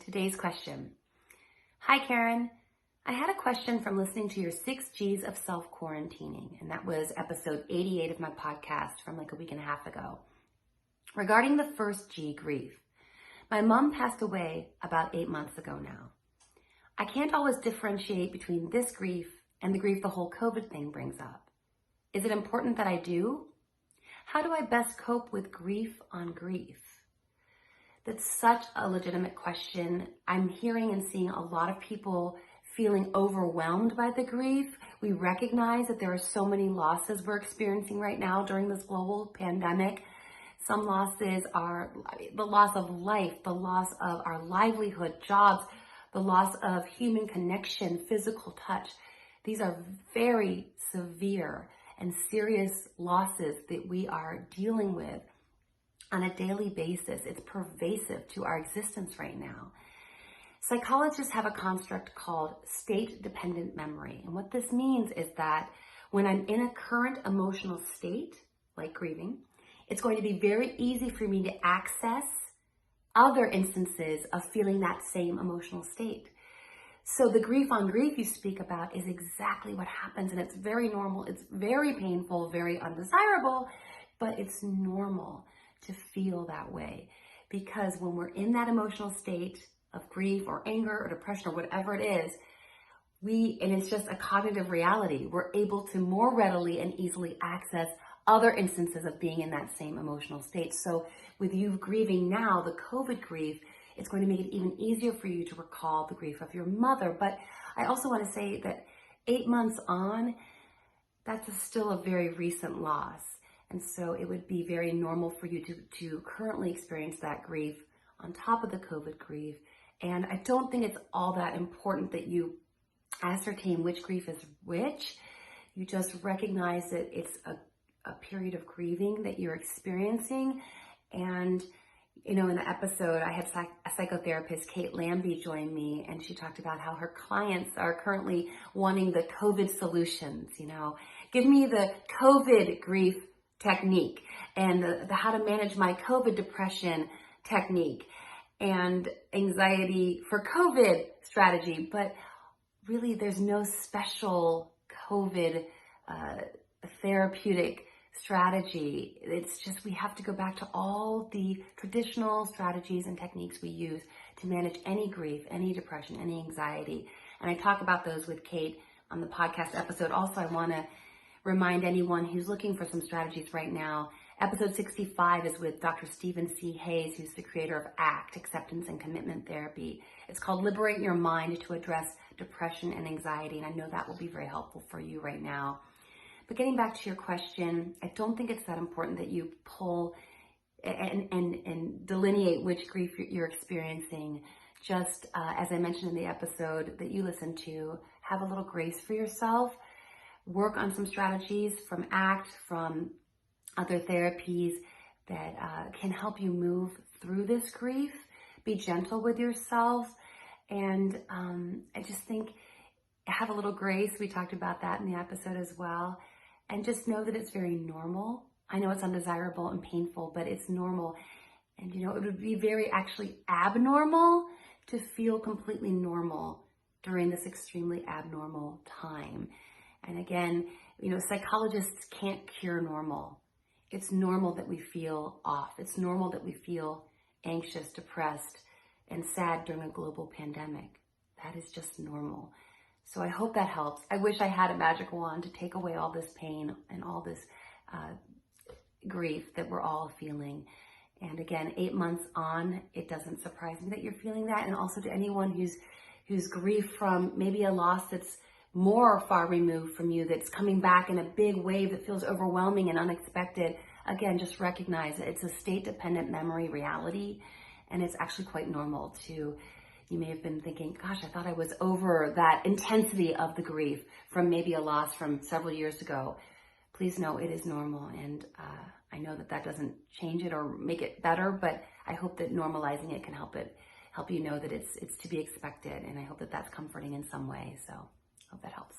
Today's question. Hi, Karen. I had a question from listening to your 6 G's of self-quarantining, and that was episode 88 of my podcast from like a week and a half ago. Regarding the first G, grief. My mom passed away about 8 months ago now. I can't always differentiate between this grief and the grief the whole COVID thing brings up. Is it important that I do? How do I best cope with grief on grief? That's such a legitimate question. I'm hearing and seeing a lot of people feeling overwhelmed by the grief. We recognize that there are so many losses we're experiencing right now during this global pandemic. Some losses are the loss of life, the loss of our livelihood, jobs, the loss of human connection, physical touch. These are very severe and serious losses that we are dealing with on a daily basis. It's pervasive to our existence right now. Psychologists have a construct called state-dependent memory. And what this means is that when I'm in a current emotional state, like grieving, it's going to be very easy for me to access other instances of feeling that same emotional state. So the grief on grief you speak about is exactly what happens, and it's very normal. It's very painful, very undesirable, but it's normal to feel that way, because when we're in that emotional state of grief or anger or depression or whatever it is, and it's just a cognitive reality, we're able to more readily and easily access other instances of being in that same emotional state. So with you grieving now, the COVID grief, it's going to make it even easier for you to recall the grief of your mother. But I also want to say that 8 months on, that's still a very recent loss. And so it would be very normal for you to currently experience that grief on top of the COVID grief. And I don't think it's all that important that you ascertain which grief is which. You just recognize that it's a period of grieving that you're experiencing. And, you know, in the episode, I had a psychotherapist, Kate Lambie, join me, and she talked about how her clients are currently wanting the COVID solutions, you know. Give me the COVID grief technique and the how to manage my COVID depression technique and anxiety for COVID strategy. But really, there's no special COVID therapeutic strategy. It's just we have to go back to all the traditional strategies and techniques we use to manage any grief, any depression, any anxiety. And I talk about those with Kate on the podcast episode. Also, I want to remind anyone who's looking for some strategies right now. Episode 65 is with Dr. Stephen C. Hayes, who's the creator of ACT, Acceptance and Commitment Therapy. It's called Liberate Your Mind to Address Depression and Anxiety, and I know that will be very helpful for you right now. But getting back to your question, I don't think it's that important that you pull and delineate which grief you're experiencing. Just as I mentioned in the episode that you listened to, have a little grace for yourself. Work on some strategies from ACT, from other therapies that can help you move through this grief. Be gentle with yourself. And I just think have a little grace. We talked about that in the episode as well. And just know that it's very normal. I know it's undesirable and painful, but it's normal. And, you know, it would be very actually abnormal to feel completely normal during this extremely abnormal time. And again, you know, psychologists can't cure normal. It's normal that we feel off. It's normal that we feel anxious, depressed, and sad during a global pandemic. That is just normal. So I hope that helps. I wish I had a magic wand to take away all this pain and all this grief that we're all feeling. And again, 8 months on, it doesn't surprise me that you're feeling that. And also to anyone who's grief from maybe a loss that's more far removed from you, that's coming back in a big wave that feels overwhelming and unexpected. Again, just recognize that it's a state-dependent memory reality, and it's actually quite normal to, you may have been thinking, gosh, I thought I was over that intensity of the grief from maybe a loss from several years ago. Please know it is normal, and I know that doesn't change it or make it better, but I hope that normalizing it can help you know that it's to be expected, and I hope that that's comforting in some way. So hope that helps.